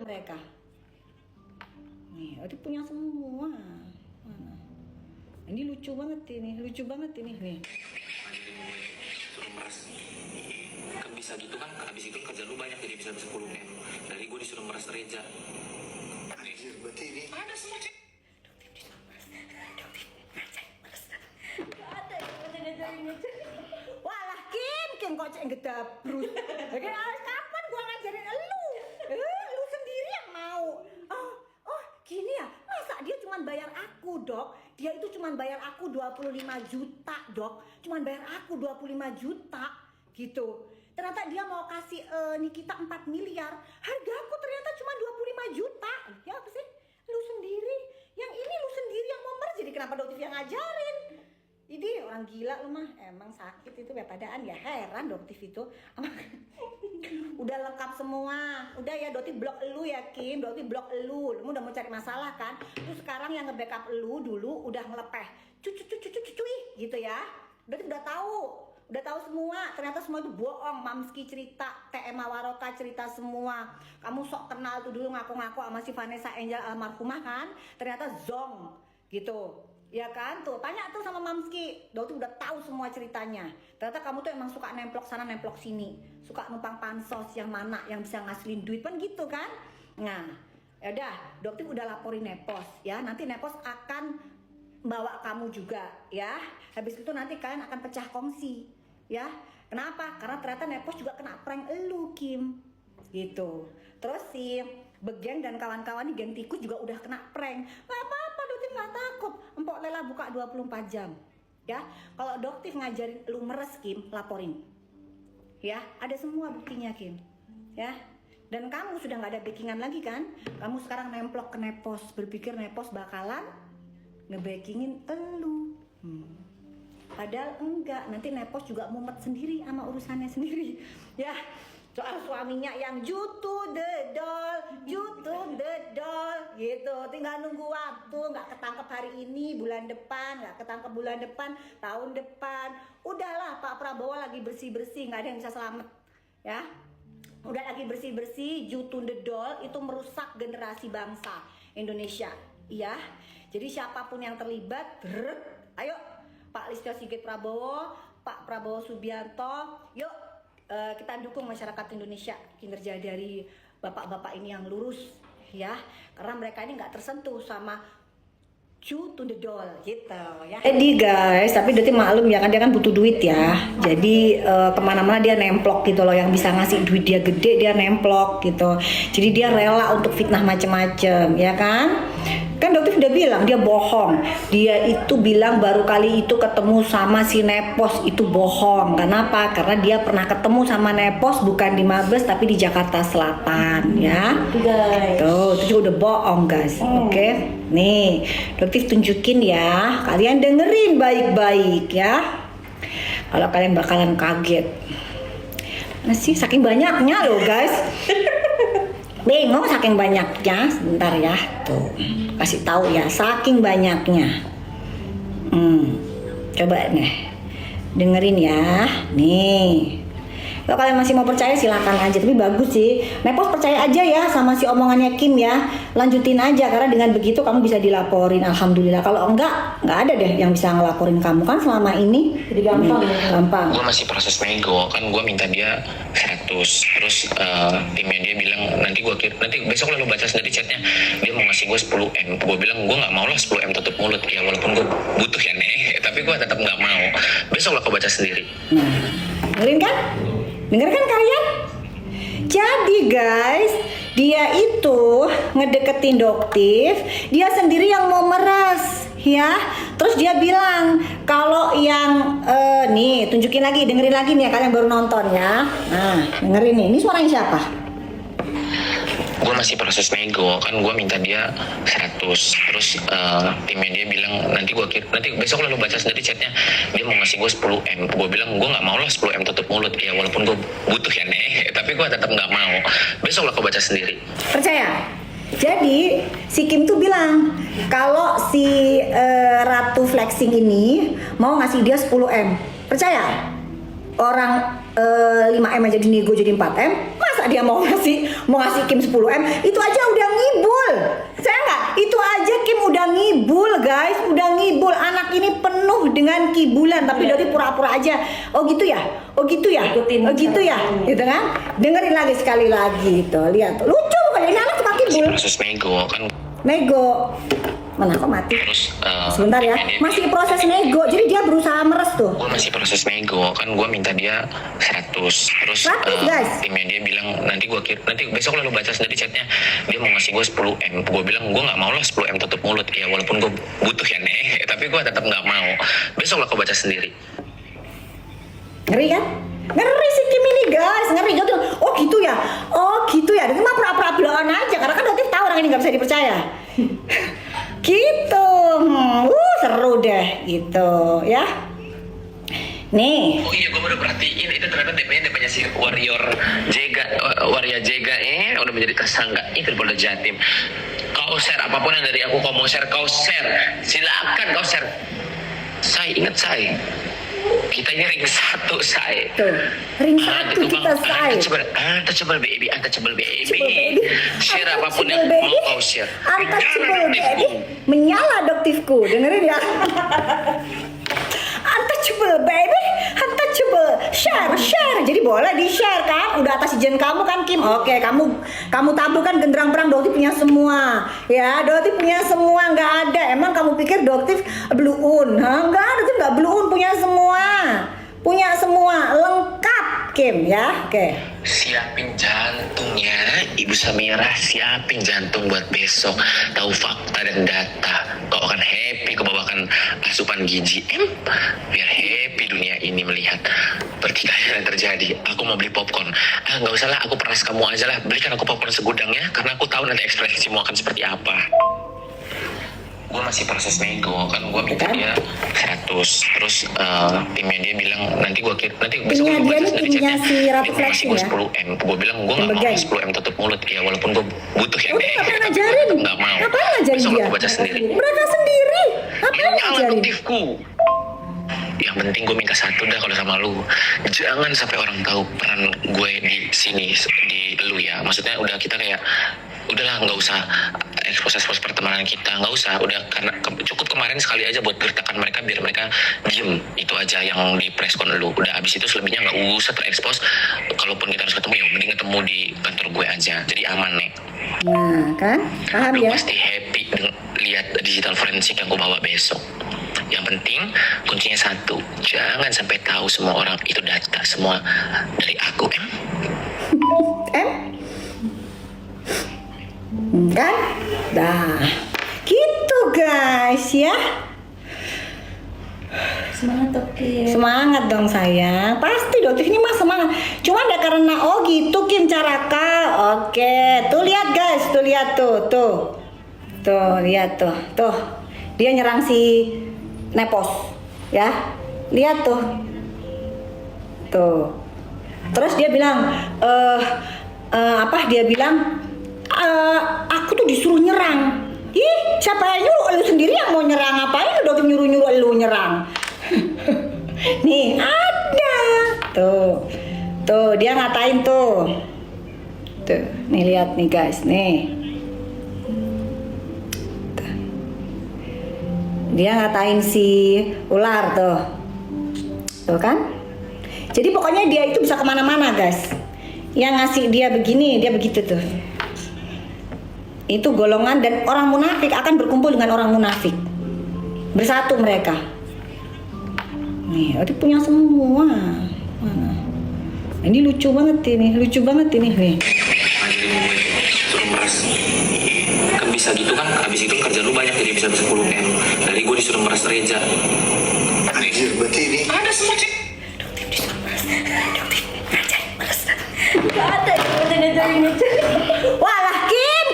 mereka. Nih, Odi punya semua. Mana? Ini lucu banget ini, nih. Suruh meres. Kan bisa gitu kan, habis itu kerja lu banyak jadi bisa 10 M. Dari gue disuruh meres Reja. Anjir, berarti ini Ada semua cek. Walah Kim kok cek ngedabrus. Oke, kapan gua ngajarin lu? Lu sendiri yang mau. Oh, gini ya. Masa dia cuma bayar aku, Dok? Dia itu cuma bayar aku 25 juta, Dok. Cuma bayar aku 25 juta gitu. Ternyata dia mau kasih Nikita 4 miliar. Harga aku ternyata cuma 25 juta. Ya apa sih? Lu sendiri. Yang ini lu sendiri yang mau merge. Jadi kenapa Doktif yang ngajarin? Ini orang gila lu mah, emang sakit itu padaan ya, heran Doktif itu. Udah lengkap semua. Udah ya Doktif blok lu ya Kim, Doktif blok lu. Lu udah mau cari masalah kan? Terus sekarang yang nge-backup lu dulu udah ngelepeh. Cuy gitu ya. Doktif udah tahu semua. Ternyata semua itu bohong. Mamski cerita, TM Waroka cerita semua. Kamu sok kenal tuh dulu ngaku-ngaku sama si Vanessa Angel almarhumah kan? Ternyata zong gitu. Ya kan tuh, tanya tuh sama Mamski. Tuh udah tahu semua ceritanya. Ternyata kamu tuh emang suka nemplok sana nemplok sini, suka numpang pansos yang mana yang bisa ngasilin duit kan gitu kan. Nah ya udah, Doktif udah laporin Nepos ya. Nanti Nepos akan bawa kamu juga ya. Habis itu nanti kalian akan pecah kongsi ya. Kenapa? Karena ternyata Nepos juga kena prank elu Kim gitu. Terus si Begeng dan kawan-kawan nih geng tikus juga udah kena prank. Gak apa-apa, Doktif gak takut. Empok Lela buka 24 jam ya. Kalau Doktif ngajarin lu meres Kim, laporin ya. Ada semua buktinya Kim ya. Dan kamu sudah gak ada backingan lagi kan. Kamu sekarang nemplok ke Nepos, berpikir Nepos bakalan ngebackingin elu. Padahal enggak, nanti Nepos juga mumet sendiri sama urusannya sendiri ya. Soal suaminya yang you to the doll gitu. Tinggal nunggu waktu, nggak ketangkep hari ini, bulan depan, nggak ketangkep bulan depan, tahun depan. Udahlah Pak Prabowo lagi bersih-bersih, nggak ada yang bisa selamat ya. Udah lagi bersih-bersih, you to the doll itu merusak generasi bangsa Indonesia ya. Jadi siapapun yang terlibat, ayo Pak Listio Sigit Prabowo, Pak Prabowo Subianto, yuk kita dukung masyarakat Indonesia, kinerja dari bapak-bapak ini yang lurus ya, karena mereka ini nggak tersentuh sama you to the doll gitu ya. Jadi guys, tapi Doktif maklum ya kan, dia kan butuh duit ya, jadi kemana-mana dia nemplok gitu loh. Yang bisa ngasih duit dia gede dia nemplok gitu, jadi dia rela untuk fitnah macem-macem ya kan. Kan Doktif udah bilang dia bohong. Dia itu bilang baru kali itu ketemu sama si Nepos itu bohong. Kenapa? Karena dia pernah ketemu sama Nepos bukan di Mabes tapi di Jakarta Selatan ya. Guys. Tuh, itu juga udah bohong guys. Oke. Nih, Doktif tunjukin ya. Kalian dengerin baik-baik ya. Kalau kalian bakalan kaget. Nah sih saking banyaknya loh guys. Bingung saking banyaknya. Sebentar ya, tuh kasih tahu ya, saking banyaknya. Coba nih dengerin ya. Nih, kalau kalian masih mau percaya silakan aja, tapi bagus sih. Nepos percaya aja ya sama si omongannya Kim ya. Lanjutin aja, karena dengan begitu kamu bisa dilaporin. Alhamdulillah. Kalau enggak ada deh yang bisa ngelaporin kamu kan selama ini. Jadi gampang ya. Gampang. Gue masih proses nego, kan gue minta dia 100. Terus timnya dia bilang nanti besok lo baca sendiri chatnya, dia mau ngasih gue 10 M. Gue bilang gue nggak mau lah 10 M tutup mulut ya, walaupun gue butuh ya nih, tapi gue tetap nggak mau. Besok lo kau baca sendiri. Dengerin kan? Dengarkan kalian? Jadi guys, dia itu ngedeketin Doktif, dia sendiri yang mau meres ya. Terus dia bilang kalau yang nih tunjukin lagi, dengerin lagi nih ya, kalian baru nonton ya. Nah dengerin nih, ini suaranya siapa? Gue masih proses nego, kan gue minta dia 100. Terus timnya dia bilang nanti besok lo baca sendiri chatnya, dia mau ngasih gue 10 M. Gue bilang gue nggak mau lah 10 M tutup mulut ya, walaupun gue butuh ya nih, tapi gue tetap nggak mau. Besok lo kau baca sendiri. Percaya? Jadi si Kim tuh bilang kalau si Ratu Flexing ini mau ngasih dia 10 M. Percaya? Orang 5 M aja dinego jadi 4 M, masa masa dia mau ngasih Kim 10M, itu aja udah ngibul. Saya nggak, itu aja Kim udah ngibul guys, udah ngibul. Anak ini penuh dengan kibulan, tapi dari pura-pura aja. Oh gitu ya, oh gitu ya, Ikutin oh gitu ya, gitu kan? Dengerin lagi sekali lagi, tuh lihat, tuh. Lucu bukan ini anak suka masih kibul. proses nego kan. Nego, mana kok mati? Terus Sebentar ya, masih proses nego, jadi dia berusaha meres tuh. gue masih proses nego kan, gue minta dia 100. Terus 100, guys. timnya dia bilang nanti besok lalu baca sendiri chatnya, dia mau ngasih gue 10M. Gue bilang gue nggak mau lah 10M tutup mulut ya, walaupun gue butuh ya nih tapi gue tetap nggak mau. Besok lah kau baca sendiri. Ngeri kan? Ngeri si Kim ini guys, ngeri gitu. Oh gitu ya, oh gitu ya. Dia mah pura-pura belaan aja, karena kan Dotif tahu orang ini nggak bisa dipercaya. Gitu, seru deh gitu ya. Nih, Oh iya, gue baru perhatiin itu ternyata DP-nya si Warrior Jega udah menjadi tersangka itu di Polda Jatim. Kau share apapun yang dari aku, kau mau share, kau share, silakan kau share. Saya ingat saya, kita ini ring 1 saya. tuh ring satu kita say. Untouchable baby. baby. Share apapun yang Untouchable mau kau share. Untouchable baby. Menyala adoptifku, dengerin ya. Untouchable baby, untouchable. Share. Jadi boleh di share kan? Udah atas izin kamu kan Kim? Oke, kamu tabur kan genderang perang, Doktif punya semua. Ya, Doktif punya semua, nggak ada. Emang kamu pikir Doktif blue un? Nggak, Doktif nggak blue un, punya semua, lengkap Kim ya. Oke. Siapin jantungnya, Ibu Samira, siapin jantung buat besok. Tahu fakta dan data. Kau akan happy kebawakan asupan gizi biar happy dunia ini melihat pertikaian yang terjadi. Aku mau beli popcorn. Nggak usah lah, aku peras kamu aja lah. Belikan aku popcorn segudang ya, karena aku tahu nanti ekspresimu akan seperti apa. Gue masih proses nego kan, gue minta dia 100. Terus timnya dia bilang nanti besok Timnya gue dia baca nih dari timnya chatnya, si Ratu dia mau Flexing ngasih gue ya? 10M. Gue bilang gue nggak mau Begal. 10M tutup mulut ya, walaupun gue butuh ya Udah nih, ngapain tapi ngajarin? gue tetap nggak mau. Ngapain ngajarin Besok dia? aku baca sendiri. Mereka sendiri. Ngapain Ini nyala ngajarin? adoptifku. Yang penting gue minta satu dah kalau sama lu, jangan sampai orang tahu peran gue di sini di lu ya. Maksudnya udah kita kayak udahlah, nggak usah ekspos pertemanan kita, nggak usah. Udah, karena cukup kemarin sekali aja buat gertakan mereka biar mereka diem, itu aja yang di preskon lu. Udah abis itu selebihnya nggak usah terekspos. Kalaupun kita harus ketemu ya mending ketemu di kantor gue aja, jadi aman nih. Nah kan, paham Lu ya? pasti happy lihat digital forensik yang gue bawa besok. Yang penting kuncinya satu, jangan sampai tahu semua orang itu data semua dari aku. Kan? Dah. Gitu guys ya. Semangat Kim. Semangat dong sayang. Pasti Doktif ini mah semangat. Cuma ada karena oh gitu Kim Caraka. Oke, tuh lihat guys, tuh lihat tuh. Tuh lihat tuh. Tuh. Dia nyerang si Nepos. Ya. Lihat tuh. Tuh. Terus dia bilang dia bilang aku tuh disuruh nyerang. Ih, siapa yang nyuruh? Lu sendiri yang mau nyerang, ngapain lu Doktif nyuruh lu nyerang? Nih, ada. Tuh, dia ngatain tuh. Tuh, nih lihat nih guys, nih. Tuh. Dia ngatain si ular tuh. Tuh kan? Jadi pokoknya dia itu bisa kemana-mana guys. Yang ngasih dia begini, dia begitu tuh. Itu golongan dan orang munafik akan berkumpul dengan orang munafik. Bersatu mereka. Nih, dia punya semua. Mana? Ini lucu banget ini, nih. Suruh meres. Kan bisa gitu kan, habis itu kerja lu banyak jadi bisa 10M. Dari gue disuruh meres Reza. Anjir, berarti ini Ada semua cek. Gak ada yang Walah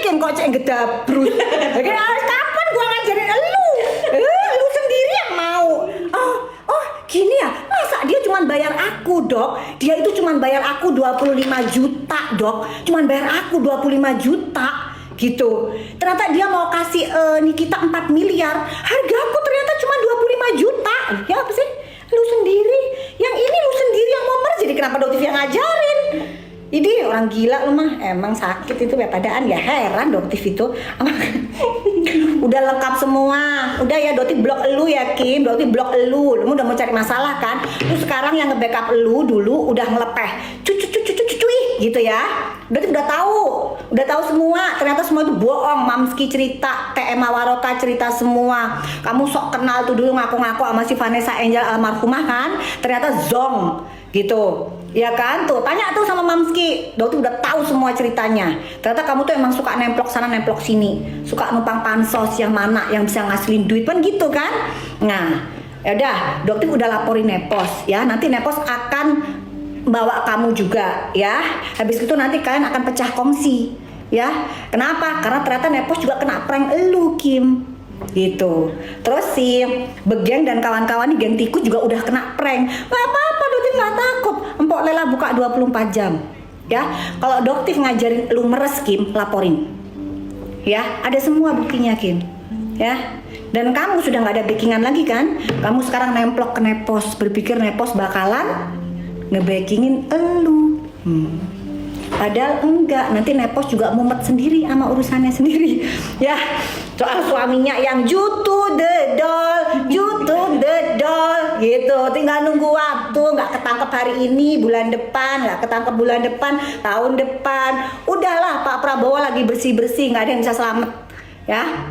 Kim kok cek gedabrut. Kapan gua ngajarin lu? Lu sendiri yang mau. Oh, gini ya. Masa dia cuma bayar aku, Dok? Dia itu cuma bayar aku 25 juta, Dok. Cuma bayar aku 25 juta gitu. Ternyata dia mau kasih Nikita 4 miliar. Harga aku ternyata cuma 25 juta. Ya apa sih? Lu sendiri. Yang ini lu sendiri yang mau merge. Jadi kenapa Doktif yang ngajarin? Ini orang gila lu mah, emang sakit itu ya padaan ya, heran Doktif itu. Udah lengkap semua. Udah ya Doktif blok elu ya Kim, Doktif blok elu. Lu udah mau cari masalah kan? Terus sekarang yang nge-backup elu dulu udah ngelepeh. Cuy gitu ya. Doktif udah tahu semua. Ternyata semua itu bohong. Mamski cerita, TM Waroka cerita semua. Kamu sok kenal tuh dulu ngaku-ngaku sama si Vanessa Angel almarhumah kan? Ternyata zong gitu. Ya kan tuh tanya tuh sama Mamski, Doktif udah tahu semua ceritanya. Ternyata kamu tuh emang suka nemplok sana nemplok sini, suka numpang pansos yang mana yang bisa ngasilin duit kan gitu kan. Nah ya udah Doktif udah laporin Nepos ya, nanti Nepos akan bawa kamu juga ya. Habis itu nanti kalian akan pecah kongsi ya. Kenapa? Karena ternyata Nepos juga kena prank elu Kim gitu. Terus si Begeng dan kawan-kawan nih geng tikus juga udah kena prank. Gak apa-apa Doktif gak takut, Empok Lela buka 24 jam ya. Kalau Doktif ngajarin lu meres Kim, laporin ya, ada semua buktinya Kim ya. Dan kamu sudah gak ada backingan lagi kan, kamu sekarang nemplok ke Nepos, berpikir Nepos bakalan nge-backingin elu. Padahal enggak, nanti Nepos juga mumet sendiri sama urusannya sendiri ya. Soal suaminya yang you to the doll gitu, tinggal nunggu waktu. Nggak ketangkep hari ini, bulan depan, nggak ketangkep bulan depan, tahun depan. Udahlah Pak Prabowo lagi bersih-bersih, nggak ada yang bisa selamat ya.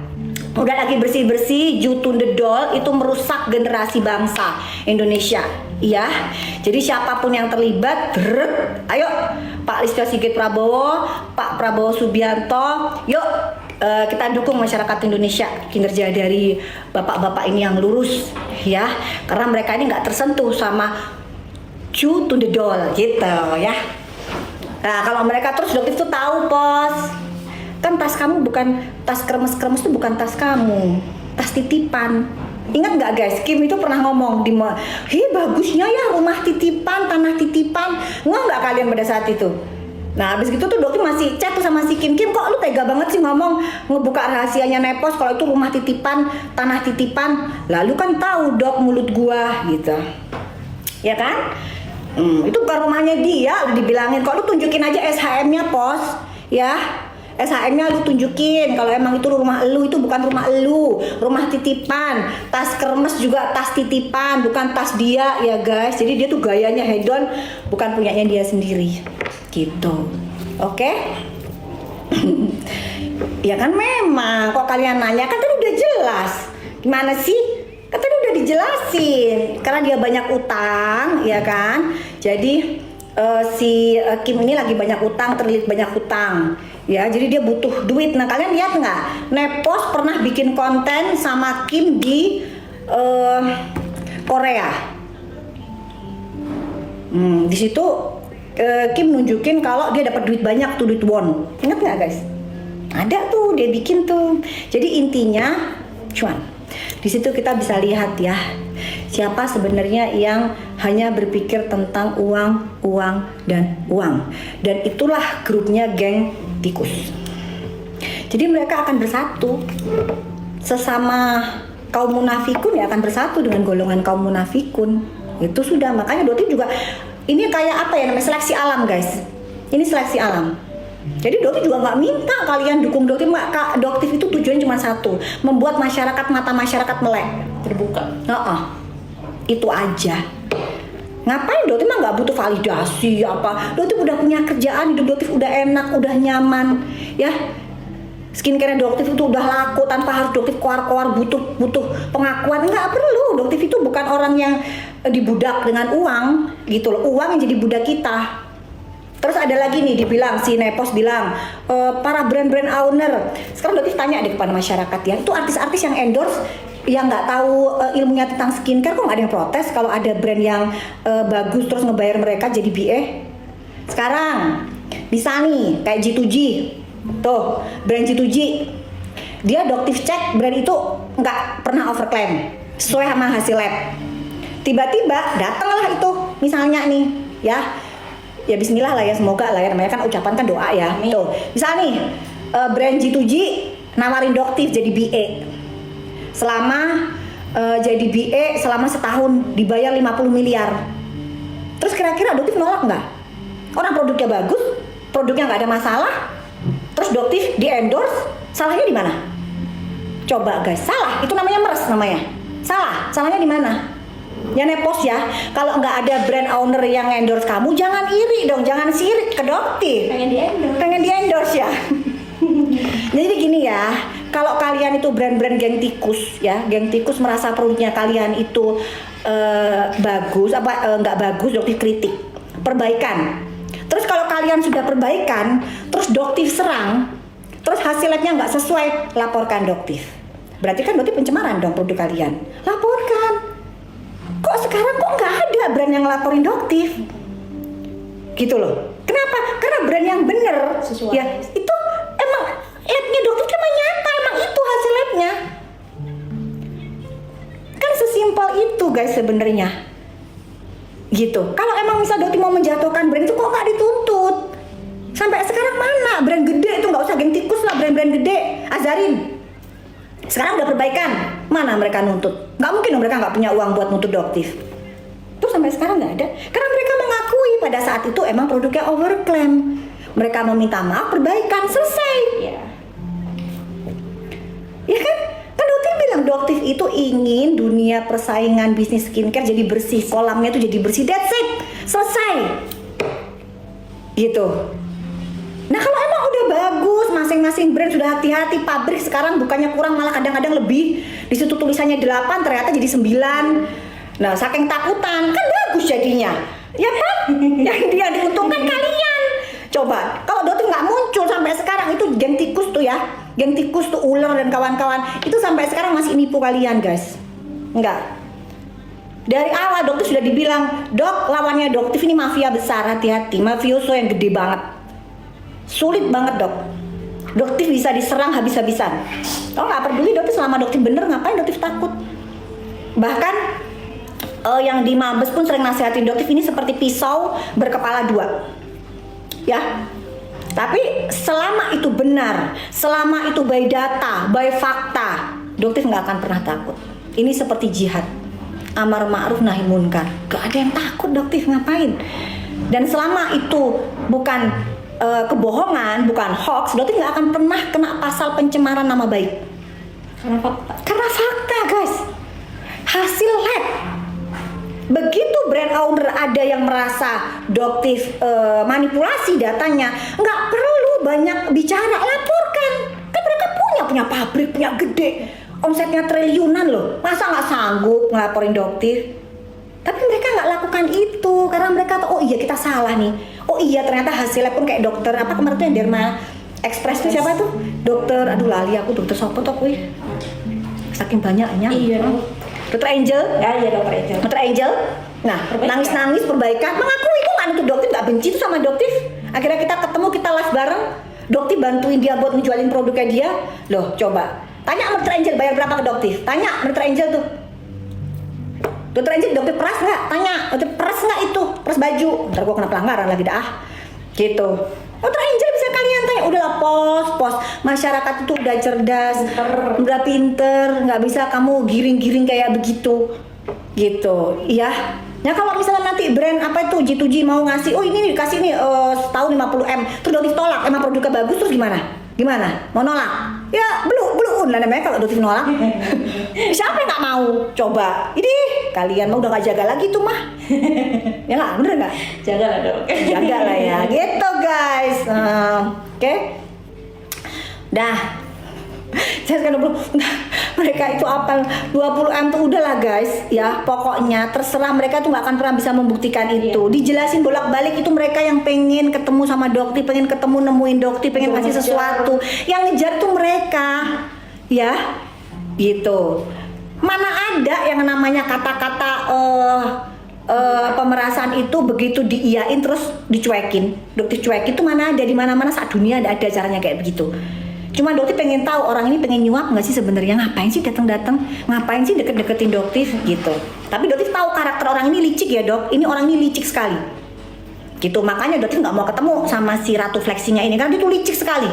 Udah lagi bersih-bersih, you to the doll itu merusak generasi bangsa Indonesia ya. Jadi siapapun yang terlibat, ayo Pak Listio Sigit Prabowo, Pak Prabowo Subianto, yuk kita dukung masyarakat Indonesia, kinerja dari bapak-bapak ini yang lurus ya, karena mereka ini nggak tersentuh sama you to the doll gitu ya. Nah kalau mereka terus Doktif tuh tahu Pos, kan tas kamu bukan tas kremes-kremes, tuh bukan tas kamu, tas titipan. Ingat nggak guys, Kim itu pernah ngomong di bagusnya ya rumah titipan, tanah titipan. Nggak kalian pada saat itu? Nah habis gitu tuh Doktif masih chat tuh sama si Kim, kok lu tega banget sih ngomong ngebuka rahasianya Nepos kalau itu rumah titipan, tanah titipan. Lalu kan tahu Dok mulut gua gitu ya kan. Itu bukan rumahnya dia, udah dibilangin. Kok lu tunjukin aja SHM-nya Pos ya, SHM-nya lu tunjukin kalau emang itu rumah elu, itu bukan rumah elu, rumah titipan. Tas kermes juga tas titipan, bukan tas dia ya guys. Jadi dia tuh gayanya hedon, bukan punyanya dia sendiri gitu. Oke? Ya kan memang, kok kalian nanya, kan tadi udah jelas. Gimana sih? Kan tadi udah dijelasin. Karena dia banyak utang, ya kan? Jadi si Kim ini lagi banyak utang, terlilit banyak utang. Ya, jadi dia butuh duit. Nah, kalian lihat nggak? Nepos pernah bikin konten sama Kim di Korea. Di situ Kim nunjukin kalau dia dapat duit banyak tuh, duit won. Ingat nggak guys? Ada tuh dia bikin tuh. Jadi intinya, cuan. Di situ kita bisa lihat ya, siapa sebenarnya yang hanya berpikir tentang uang, uang, dan uang. Dan itulah grupnya geng tikus. Jadi mereka akan bersatu. Sesama kaum munafikun ya akan bersatu dengan golongan kaum munafikun. Itu sudah, makanya Doktif juga ini kayak apa ya namanya, seleksi alam guys. Ini seleksi alam. Jadi Doktif juga nggak minta kalian dukung Doktif. Doktif itu tujuannya cuma satu, membuat masyarakat, mata masyarakat melek, terbuka. Itu aja. Ngapain Doktif mah nggak butuh validasi apa. Doktif udah punya kerjaan, hidup Doktif udah enak, udah nyaman, ya. Skincare Doktif itu udah laku tanpa harus Doktif keluar-keluar butuh pengakuan. Nggak perlu. Doktif itu bukan orang yang dibudak dengan uang gitu loh. Uang yang jadi budak kita. Terus ada lagi nih dibilang, si Nepos bilang para brand-brand owner. Sekarang Doktif tanya deh kepada masyarakat ya, itu artis-artis yang endorse yang nggak tahu ilmunya tentang skincare, kok nggak ada yang protes kalau ada brand yang bagus terus ngebayar mereka jadi BA? Sekarang bisa nih kayak G2G, tuh brand G2G, dia Doktif cek brand itu nggak pernah overclaim sesuai sama hasil lab. Tiba-tiba datanglah itu misalnya nih ya bismillah lah ya, semoga lah ya, namanya kan ucapan kan doa ya. Tuh misal nih brand G2G nawarin Doktif jadi BA selama jadi BA selama setahun, dibayar 50 miliar. Terus kira-kira Doktif nolak nggak? Orang produknya bagus, produknya nggak ada masalah, terus Doktif di endorse, salahnya di mana? Coba guys, salah. Itu namanya meres namanya. Salah. Salahnya di mana? Ya nepos ya. Kalau nggak ada brand owner yang endorse kamu, jangan iri dong, jangan sirik ke Doktif. Pengen di endorse ya. Jadi gini ya, kalau kalian itu brand-brand geng tikus ya, geng tikus merasa produknya kalian itu bagus nggak bagus, Doktif kritik, perbaikan. Terus kalau kalian sudah perbaikan, terus Doktif serang, terus hasil labnya nggak sesuai, laporkan Doktif. Berarti kan Doktif pencemaran dong produk kalian. Laporkan. Kok sekarang kok nggak ada brand yang laporin Doktif? Gitu loh. Kenapa? Karena brand yang bener Sesuai. ya itu emang labnya Doktif cuma nyata, emang itu hasil labnya. Kan sesimpel itu guys sebenarnya. Gitu. Kalau emang misal Doktif mau menjatuhkan brand itu kok nggak dituntut? Sampai sekarang mana brand gede itu, nggak usah geng tikus lah, brand-brand gede, Azarin. Sekarang udah perbaikan, mana mereka nuntut? Nggak mungkin dong mereka nggak punya uang buat nuntut Doktif. Tuh sampai sekarang nggak ada, karena mereka mengakui pada saat itu emang produknya overclaim. Mereka meminta maaf, perbaikan, selesai. Ya kan? Kan Doktif bilang Doktif itu ingin dunia persaingan bisnis skincare jadi bersih, kolamnya tuh jadi bersih, that's it, selesai. Gitu. Nah kalau emang udah bagus, masing-masing brand sudah hati-hati, pabrik sekarang bukannya kurang malah kadang-kadang lebih. Di situ tulisannya 8 ternyata jadi 9. Nah saking takutan, kan bagus jadinya. Ya kan? Yang dia diuntungkan kalian. Coba, kalau Doktif nggak muncul sampai sekarang, itu geng tikus tuh ya. Geng tikus tuh, ular dan kawan-kawan, itu sampai sekarang masih nipu kalian guys. Enggak. Dari awal Doktif sudah dibilang, Dok, lawannya Doktif ini mafia besar, hati-hati, mafioso yang gede banget. Sulit banget Dok. Doktif bisa diserang habis-habisan. Oh nggak peduli Doktif, selama Doktif bener ngapain Doktif takut. Bahkan yang di Mabes pun sering nasihatin Doktif ini seperti pisau berkepala 2. Ya. Tapi selama itu benar, selama itu by data, by fakta, Doktif nggak akan pernah takut. Ini seperti jihad, amar ma'ruf nahi munkar. Gak ada yang takut Doktif, ngapain? Dan selama itu bukan kebohongan, bukan hoax, Doktif nggak akan pernah kena pasal pencemaran nama baik. Karena fakta. Karena fakta guys, hasil lab. Begitu brand owner ada yang merasa Doktif manipulasi datanya, nggak perlu banyak bicara, laporkan. Kan mereka punya pabrik, punya gede, omsetnya triliunan loh. Masa nggak sanggup ngelaporin Doktif? Tapi mereka nggak lakukan itu karena mereka tahu, oh iya kita salah nih. Oh iya ternyata hasilnya pun kayak dokter apa kemarin tuh yang Derma Express tuh siapa tuh? Dokter, aduh lali aku, dokter sopo tuh kuy. Saking banyaknya. Iya. Dokter Angel. Ya iya Dokter Angel. Dokter Angel. Nah, Perbaikan. nangis-nangis perbaikan. Mengakui itu nggak nuntut Doktif, nggak benci tuh sama Doktif. Akhirnya kita ketemu, kita live bareng. Doktif bantuin dia buat ngejualin produknya dia. Loh, coba. Tanya sama Dokter Angel bayar berapa ke Doktif. Tanya Dokter Angel tuh. Dokter Angel, Doktif peras nggak? Tanya, Doktif peras nggak itu? Peras baju. Ntar gua kena pelanggaran lagi dah. Gitu. Dokter Angel bisa kalian tanya, udahlah pos. Masyarakat itu udah cerdas, udah pinter, nggak bisa kamu giring-giring kayak begitu. Gitu, ya. Ya kalau misalnya nanti brand apa itu G2G mau ngasih, oh ini dikasih nih setahun 50M, terus Doktif tolak, emang produknya bagus terus gimana? Gimana? Mau nolak? Ya belum lah namanya kalau Doktif nolak. Siapa yang nggak mau? Coba, ini kalian mah udah nggak jaga lagi tuh mah. Ya nggak, bener nggak? Jaga lah Dok. Jaga lah ya, gitu guys. Oke. Dah. Saya sekarang mereka itu apa 20M tuh udahlah guys ya, pokoknya terserah, mereka tuh nggak akan pernah bisa membuktikan itu. Dijelasin bolak-balik itu mereka yang pengen ketemu sama Doktif, pengen ketemu nemuin Doktif, pengen ngasih sesuatu. Yang ngejar tuh mereka ya gitu. Mana ada yang namanya kata-kata pemerasan itu begitu diiyain terus dicuekin. Doktif cuekin itu mana ada, di mana-mana saat dunia ada caranya kayak begitu. Cuma Doktif pengen tahu orang ini pengen nyuap nggak sih sebenarnya, ngapain sih datang-datang, ngapain sih deket-deketin Doktif gitu. Tapi Doktif tahu karakter orang ini licik ya Dok, ini orang ini licik sekali. Gitu, makanya Doktif nggak mau ketemu sama si Ratu Flexinya ini karena dia tuh licik sekali.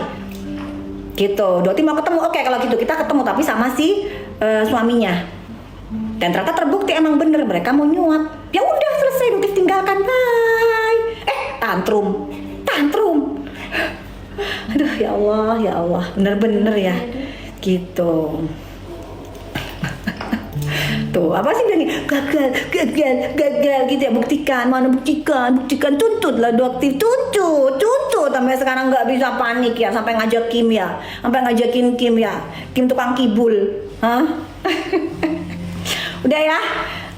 Gitu, Doktif mau ketemu, oke kalau gitu kita ketemu tapi sama si suaminya. Dan ternyata terbukti emang bener mereka mau nyuap. Ya udah selesai, Doktif tinggalkan, bye. tantrum. Aduh ya Allah, bener-bener ya, gitu. Tuh apa sih bilangnya gagal gitu ya, buktikan, mana buktikan, tuntut lah Doktif, tuntut sampai sekarang nggak bisa panik ya, sampai ngajakin Kim ya, Kim tukang kibul, hah? Udah ya,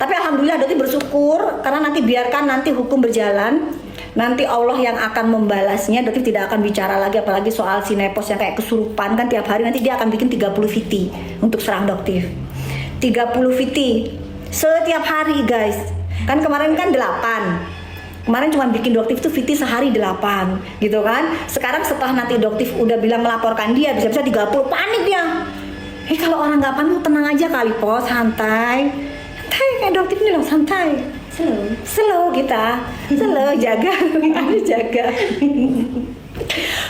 tapi alhamdulillah Doktif bersyukur karena biarkan nanti hukum berjalan. Nanti Allah yang akan membalasnya. Doktif tidak akan bicara lagi apalagi soal sinepos yang kayak kesurupan kan tiap hari. Nanti dia akan bikin 30 VT untuk serang Doktif. 30 VT setiap hari guys. Kan kemarin kan 8. Kemarin cuma bikin Doktif tuh VT sehari 8 gitu kan. Sekarang setelah nanti Doktif udah bilang melaporkan dia, bisa-bisa 30, panik dia. Kalau orang nggak panik tenang aja kali pos, santai kayak Doktif nih loh, santai. Slow kita, jaga.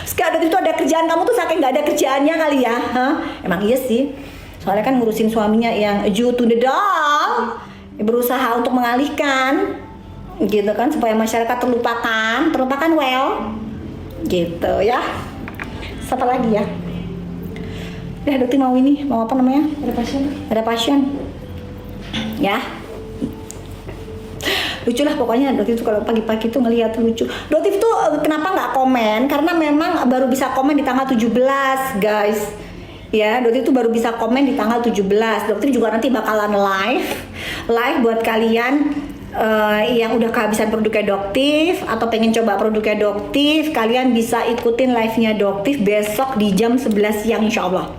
Sekarang itu ada kerjaan, kamu tuh saking nggak ada kerjaannya kali ya, hah? Emang iya sih, soalnya kan ngurusin suaminya yang you to the doll, berusaha untuk mengalihkan, gitu kan, supaya masyarakat terlupakan well, gitu ya. Siapa lagi ya? Ya Dokter mau apa namanya? Ada pasien, ya. Lucu lah pokoknya Doktif tuh kalau pagi-pagi tuh ngelihat lucu. Doktif tuh kenapa nggak komen? Karena memang baru bisa komen di tanggal 17 guys. Ya, Doktif tuh baru bisa komen di tanggal 17. Doktif juga nanti bakalan live buat kalian yang udah kehabisan produknya Doktif atau pengen coba produknya Doktif. Kalian bisa ikutin live-nya Doktif besok di jam 11 siang insya Allah.